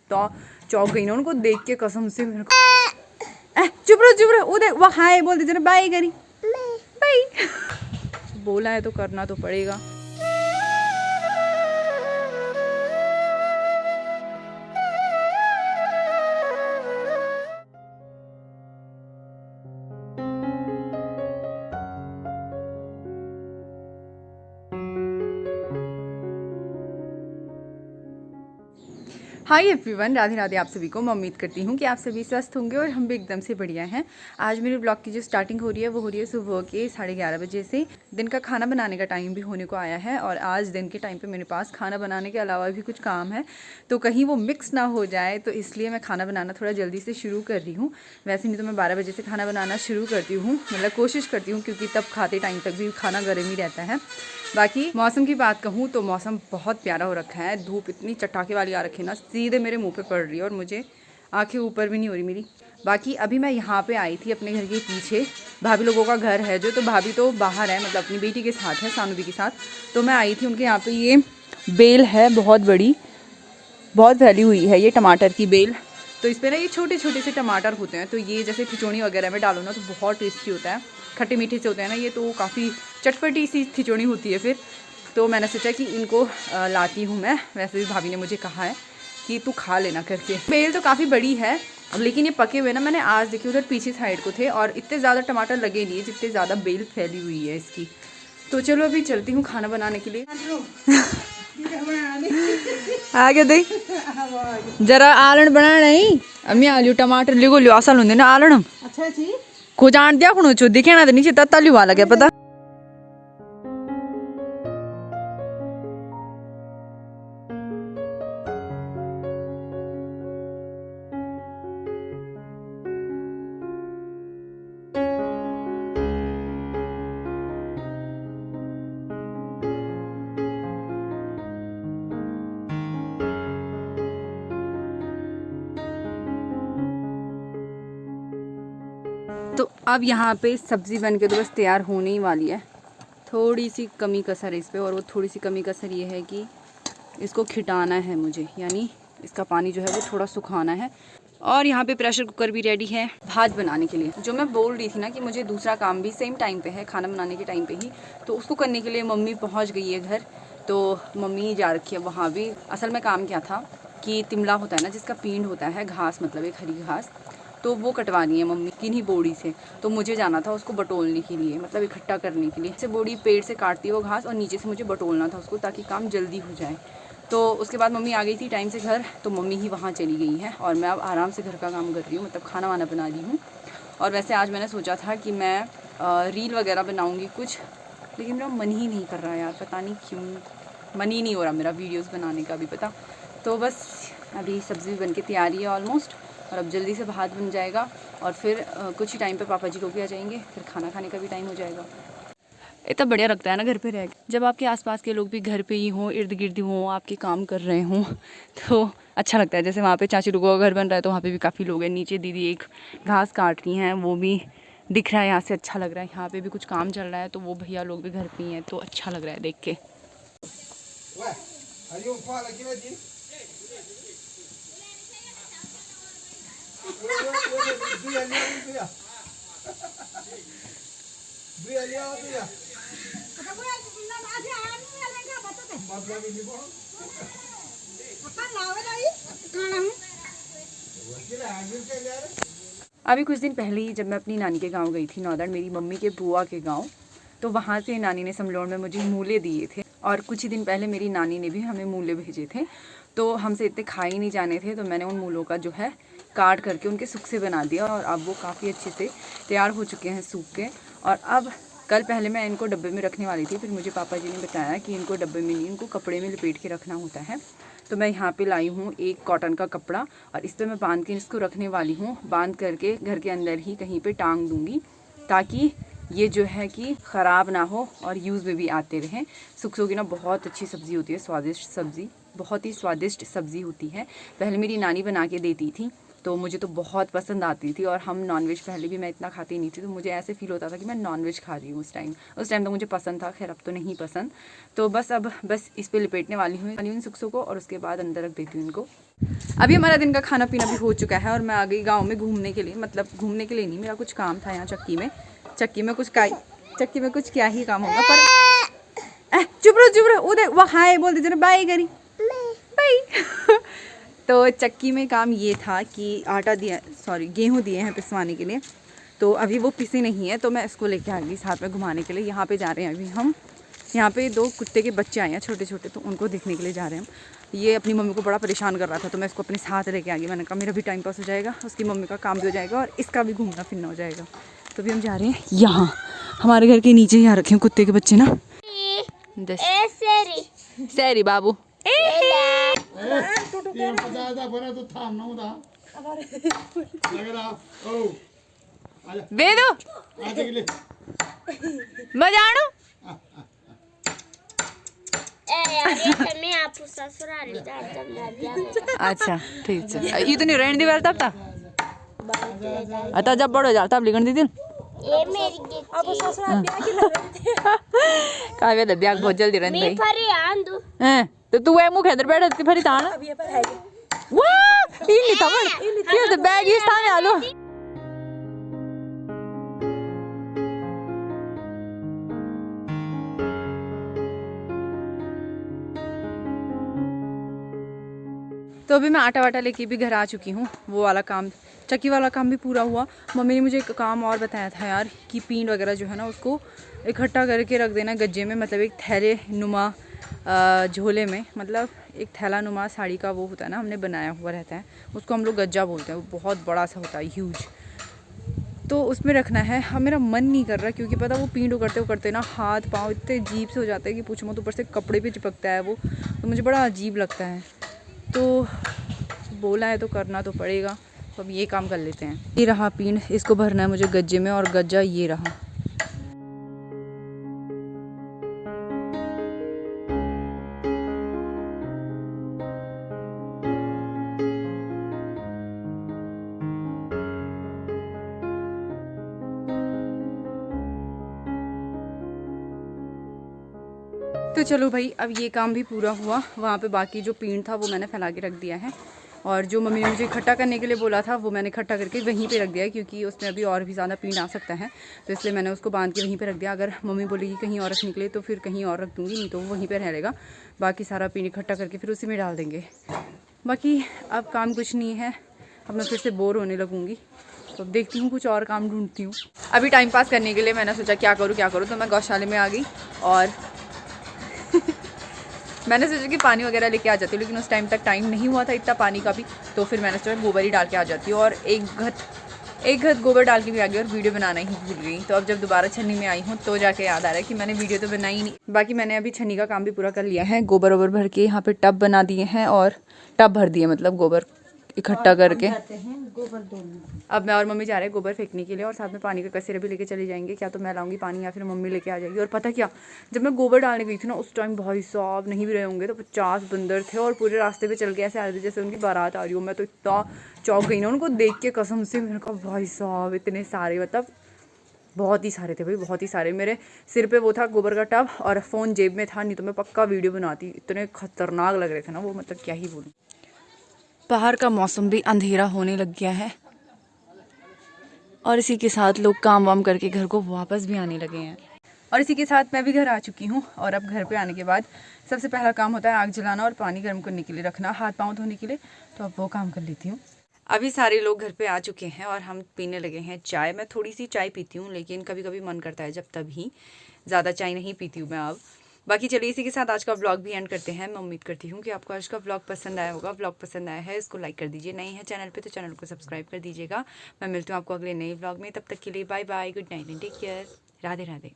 तो चौंक गई ना उनको देख के कसम से। मेरे को चुप रहो वो देख वो हाय बोल दीजिए ना, बाय करी बाय। बोला है तो करना तो पड़ेगा। हाय एवरीवन, राधे राधे आप सभी को। मैं उम्मीद करती हूँ कि आप सभी स्वस्थ होंगे और हम भी एकदम से बढ़िया हैं। आज मेरे ब्लॉग की जो स्टार्टिंग हो रही है वो हो रही है सुबह के 11:30 बजे से। दिन का खाना बनाने का टाइम भी होने को आया है और आज दिन के टाइम पे मेरे पास खाना बनाने के अलावा भी कुछ काम है, तो कहीं वो मिक्स ना हो जाए, तो इसलिए मैं खाना बनाना थोड़ा जल्दी से शुरू कर रही हूँ। वैसे नहीं तो मैं 12 बजे से खाना बनाना शुरू करती हूँ, मतलब कोशिश करती हूँ, क्योंकि तब खाते टाइम तक भी खाना गर्म ही रहता है। बाकी मौसम की बात कहूँ तो मौसम बहुत प्यारा हो रखा है। धूप इतनी चटाके वाली आ रखी है ना, सीधे मेरे मुंह पे पड़ रही है और मुझे आंखें ऊपर भी नहीं हो रही मेरी। बाकी अभी मैं यहाँ पे आई थी अपने घर के पीछे, भाभी लोगों का घर है जो, तो भाभी तो बाहर है, मतलब अपनी बेटी के साथ है, सानू दी के साथ। तो मैं आई थी उनके यहाँ पे। ये बेल है बहुत बड़ी, बहुत फैली हुई है ये टमाटर की बेल। तो इस पर ना ये छोटे छोटे से टमाटर होते हैं, तो ये जैसे खिचौनी वगैरह में डालो ना तो बहुत टेस्टी होता है, खट्टे मीठे से होते हैं ना ये, तो काफ़ी चटपटी सी खिचौनी होती है फिर। तो मैंने सोचा कि इनको लाती हूँ मैं। वैसे भी भाभी ने मुझे कहा है कि तू खा लेना करके। बेल तो काफ़ी बड़ी है, लेकिन ये पके हुए ना मैंने आज देखे उधर पीछे साइड को थे, और इतने ज़्यादा टमाटर लगे नहीं है जितने ज़्यादा बेल फैली हुई है इसकी। तो चलो अभी चलती हूँ खाना बनाने के लिए। आगे दे जरा आलन बनाना ही अम्मी आलू टमाटर लिगो लियो आसल होंगे ना आलन। अच्छा जी को जान दिया कुनो चो दिखे ना तो नीचे तत्ता लिवा लगे पता। तो अब यहाँ पे सब्ज़ी बन के तो बस तैयार होने ही वाली है। थोड़ी सी कमी कसर है इस पर, और वो थोड़ी सी कमी कसर ये है कि इसको खिटाना है मुझे, यानी इसका पानी जो है वो थोड़ा सुखाना है। और यहाँ पे प्रेशर कुकर भी रेडी है भात बनाने के लिए। जो मैं बोल रही थी ना कि मुझे दूसरा काम भी सेम टाइम पे है, खाना बनाने के टाइम पे ही, तो उसको करने के लिए मम्मी पहुँच गई है घर। तो मम्मी जा रखी है वहाँ भी। असल में काम क्या था कि तिमला होता है ना जिसका पींड होता है, घास मतलब एक हरी घास, तो वो कटवानी है मम्मी किन्हीं बोड़ी से। तो मुझे जाना था उसको बटोलने के लिए, मतलब इकट्ठा करने के लिए। से बोड़ी पेड़ से काटती है वो घास और नीचे से मुझे बटोलना था उसको, ताकि काम जल्दी हो जाए। तो उसके बाद मम्मी आ गई थी टाइम से घर, तो मम्मी ही वहाँ चली गई है और मैं अब आराम से घर का काम कर रही हूँ, मतलब खाना वाना बना रही हूँ। और वैसे आज मैंने सोचा था कि मैं रील वगैरह बनाऊँगी कुछ, लेकिन मेरा मन ही नहीं कर रहा यार, पता नहीं क्यों मन ही नहीं हो रहा मेरा वीडियोस बनाने का भी पता। तो बस अभी सब्ज़ी बन के तैयारी है ऑलमोस्ट, और अब जल्दी से भात बन जाएगा और फिर कुछ ही टाइम पे पापा जी लोग भी आ जाएंगे, फिर खाना खाने का भी टाइम हो जाएगा। इतना बढ़िया लगता है ना घर पे रह के, जब आपके आसपास के लोग भी घर पे ही हों, इर्द गिर्द हों, आपके काम कर रहे हों, तो अच्छा लगता है। जैसे वहाँ पे चाची लोगों का घर बन रहा है तो वहाँ पे भी काफ़ी लोग हैं। नीचे दीदी एक घास काट रही हैं, वो भी दिख रहा है यहाँ से, अच्छा लग रहा है। यहाँ पे भी कुछ काम चल रहा है तो वो भैया लोग भी घर पे ही हैं, तो अच्छा लग रहा है देख के। अभी कुछ दिन पहले ही जब मैं अपनी नानी के गांव गई थी नौदड़, मेरी मम्मी के बुआ के गांव, तो वहाँ से नानी ने समलोड़ में मुझे मूले दिए थे। और कुछ ही दिन पहले मेरी नानी ने भी हमें मूले भेजे थे, तो हमसे इतने खाए ही नहीं जाने थे, तो मैंने उन मूलों का जो है काट करके उनके सुखे बना दिया, और अब वो काफ़ी अच्छे से तैयार हो चुके हैं सूख के। और अब कल पहले मैं इनको डब्बे में रखने वाली थी, फिर मुझे पापा जी ने बताया कि इनको डब्बे में नहीं, इनको कपड़े में लपेट के रखना होता है। तो मैं यहाँ पे लाई हूँ एक कॉटन का कपड़ा, और इस पर मैं बांध के इसको रखने वाली हूँ। बांध करके घर के अंदर ही कहीं पे टांग दूँगी, ताकि ये जो है कि ख़राब ना हो और यूज़ में भी आते रहें। सुखसों की ना बहुत अच्छी सब्ज़ी होती है, स्वादिष्ट सब्ज़ी, बहुत ही स्वादिष्ट सब्ज़ी होती है। पहले मेरी नानी बना के देती थी तो मुझे तो बहुत पसंद आती थी, और हम नॉनवेज पहले भी मैं इतना खाती नहीं थी, तो मुझे ऐसे फील होता था कि मैं नॉनवेज खा रही हूँ। उस टाइम तो मुझे पसंद था, खैर अब तो नहीं पसंद। तो बस अब इस पर लपेटने वाली हूँ इन सुखसों को, और उसके बाद अंदर रख देती हूँ इनको। अभी हमारा दिन का खाना पीना भी हो चुका है और मैं आ गई गांव में घूमने के लिए, मतलब घूमने के लिए नहीं, मेरा कुछ काम था यहाँ चक्की में कुछ क्या ही काम होगा। पर चुप रहो उधर वो हाय बोल दीजिए, बाय करी बाय। तो चक्की में काम ये था कि गेहूँ दिए हैं पिसवाने के लिए, तो अभी वो पिसी नहीं है, तो मैं इसको लेके आ गई साथ में घुमाने के लिए। यहाँ पे जा रहे हैं अभी हम, यहाँ पे 2 कुत्ते के बच्चे आए हैं छोटे छोटे, तो उनको देखने के लिए जा रहे हैं हम। ये अपनी मम्मी को बड़ा परेशान कर रहा था, तो मैं इसको अपने साथ लेके आ गई। मैंने कहा मेरा भी टाइम पास हो जाएगा, उसकी मम्मी का काम भी हो जाएगा और इसका भी घूमना फिरना हो जाएगा। तो अभी हम जा रहे हैं यहाँ, हमारे घर के नीचे यहाँ रखे हैं कुत्ते के बच्चे ना। सैरी बाबू बेदो बजाणु अच्छा ठीक है, ये तो नहीं रहने दी वाल तब था अता जब बड़ो जा तब लिखण दी दिन ये मेरी अब ससुराल ब्याह की लग कावे द ब्याह बहुत जल्दी रहन भाई फरी आंदू हैं तो तू ए मुख इधर बैठ के फरी तान अब ये पर है वाह इल्ली तमन ये द बैग इस ताने आलो। तो अभी मैं आटा वाटा लेके भी घर आ चुकी हूँ। वो वाला काम, चक्की वाला काम भी पूरा हुआ। मम्मी ने मुझे एक काम और बताया था यार कि पींड वगैरह जो है ना उसको इकट्ठा करके रख देना गज्जे में, मतलब एक थैले नुमा झोले में, मतलब एक थैला नुमा साड़ी का वो होता है ना, हमने बनाया हुआ रहता है, उसको हम लोग गज्जा बोलते हैं। वो बहुत बड़ा सा होता है, ह्यूज, तो उसमें रखना है। अब मेरा मन नहीं कर रहा क्योंकि पता वो पींड उकड़ते ना हाथ पाँव इतने अजीब से हो जाते हैं कि पूछो मत, ऊपर से कपड़े पे चिपकता है वो, तो मुझे बड़ा अजीब लगता है। तो बोला है तो करना तो पड़ेगा, तो अब ये काम कर लेते हैं। ये रहा पींड, इसको भरना है मुझे गज्जे में, और गज्जा ये रहा। तो चलो भाई, अब ये काम भी पूरा हुआ। वहाँ पे बाकी जो पींड था वो मैंने फैला के रख दिया है, और जो मम्मी ने मुझे इकट्ठा करने के लिए बोला था वो मैंने इकट्ठा करके वहीं पे रख दिया है, क्योंकि उसमें अभी और भी ज़्यादा पींड आ सकता है, तो इसलिए मैंने उसको बांध के वहीं पे रख दिया। अगर मम्मी बोलेगी कहीं और रखने के लिए तो फिर कहीं और रख दूँगी, नहीं तो वो वहीं पर रहेगा। बाकी सारा पींड इकट्ठा करके फिर उसी में डाल देंगे। बाकी अब काम कुछ नहीं है, अब मैं फिर से बोर होने लगूँगी, तो अब देखती हूँ कुछ और काम ढूंढती हूँ। अभी टाइम पास करने के लिए मैंने सोचा क्या करूँ, तो मैं गौशाले में आ गई और मैंने सोचा कि पानी वगैरह लेके आ जाती हूँ, लेकिन उस टाइम तक टाइम नहीं हुआ था इतना पानी का भी, तो फिर मैंने सोचा गोबर ही डाल के आ जाती हूँ। और एक घत गोबर डाल के भी आ गई और वीडियो बनाना ही भूल गई। तो अब जब दोबारा छन्नी में आई हूँ तो जाके याद आ रहा है कि मैंने वीडियो तो बनाई नहीं। बाकी मैंने अभी छन्नी का काम भी पूरा कर लिया है, गोबर वोबर भर के यहाँ पे टब बना दिए हैं, और टब भर दिए मतलब गोबर इकट्ठा करके। अब मैं और मम्मी जा रहे हैं गोबर फेंकने के लिए, और साथ में पानी के कचरे भी लेके चले जाएंगे। क्या तो मैं लाऊंगी पानी या फिर मम्मी लेके आ जाएगी। और पता क्या, जब मैं गोबर डालने गई थी ना उस टाइम भाई साहब नहीं भी रहे होंगे तो 50 बंदर थे, और पूरे रास्ते पे चल के ऐसे आ रहे थे जैसे उनकी बारात आ रही हो। मैं तो इतना चौंक गई ना उनको देख के, कसम से। मैंने कहा भाई साहब इतने सारे, मतलब बहुत ही सारे थे भाई, बहुत ही सारे। मेरे सिर पे वो था गोबर का टब, और फ़ोन जेब में था, नहीं तो मैं पक्का वीडियो बनाती। इतने खतरनाक लग रहे थे ना वो, मतलब क्या ही बोलूँ। बाहर का मौसम भी अंधेरा होने लग गया है, और इसी के साथ लोग काम वाम करके घर को वापस भी आने लगे हैं। और इसी के साथ मैं भी घर आ चुकी हूँ, और अब घर पे आने के बाद सबसे पहला काम होता है आग जलाना और पानी गर्म करने के लिए रखना, हाथ पाँव धोने के लिए। तो अब वो काम कर लेती हूँ। अभी सारे लोग घर पे आ चुके हैं और हम पीने लगे हैं चाय। मैं थोड़ी सी चाय पीती हूँ, लेकिन कभी कभी मन करता है जब तभी, ज़्यादा चाय नहीं पीती हूँ मैं अब। बाकी चलिए इसी के साथ आज का व्लॉग भी एंड करते हैं। मैं उम्मीद करती हूँ कि आपको आज का व्लॉग पसंद आया होगा। व्लॉग पसंद आया है इसको लाइक कर दीजिए, नए हैं चैनल पे तो चैनल को सब्सक्राइब कर दीजिएगा। मैं मिलती हूँ आपको अगले नए व्लॉग में, तब तक के लिए bye bye, good night and take care, Radhe Radhe.